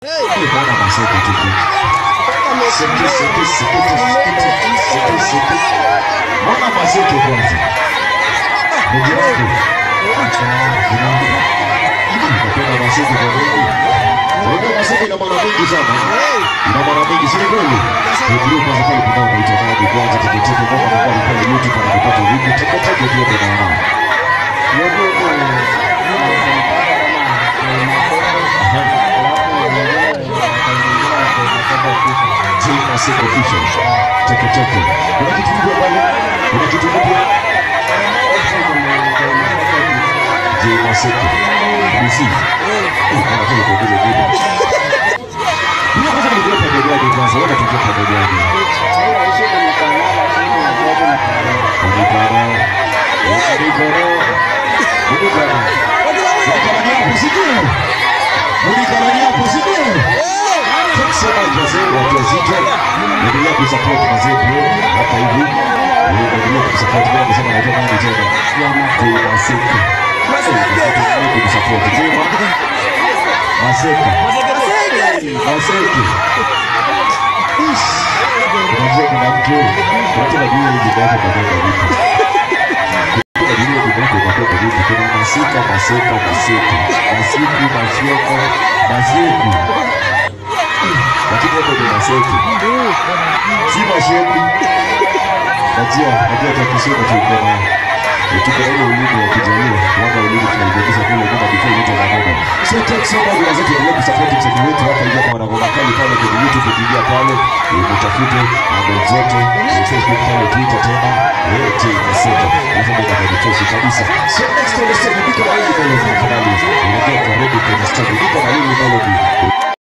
Bwana Maseko tuko. Bwana Maseko kwanza. Mjingu. Bwana Maseko kwa nini? Bwana Maseko ina maana mingi sana. Ina maana mingi si kweli. Ndio kwanza pale kuna mtazamaji kwanza tukitaka ngoma kwa pale YouTube na kupata video tukataka ndio tunaona. Maseko official. Teke. Kuna kitu kipya pale. Kuna kitu kipya. Maseko. BC. Unataka kuongeza video. Ndio kwanza nilikuwa pamoja na kwanza wakati tulikuwa pamoja na. Mulikarania positive. Sema wazee wazito endelea kusupport wazee bro hapa hivi endelea kusupport kwa sababu na tena ndio tena kwa Maseko endelea kusupport kwa Maseko unajua kuna mtu watu wa dunia hivi bado kwa vipi kuna dunia hivi bado kwa vipi kuna Maseko lakini hapo ni Maseko. Si Maseko. Najua tukisema tuko na ile ulimu wa kijamii, wanda ulimu tunaibadilisha kule kama before yote na moja. So take so much wazazi tuendelee kusupport mchezo wetu hapa hivi kwa ngoma kali pale kwenye YouTube kuingia pale, mtafute mambo zote, Facebook pale, Twitter tena, yote Maseko. Alafu ndio kabisa kabisa. So next time let's take a look at the video. Ndio karibu kwenye story. Ndio karibu melody.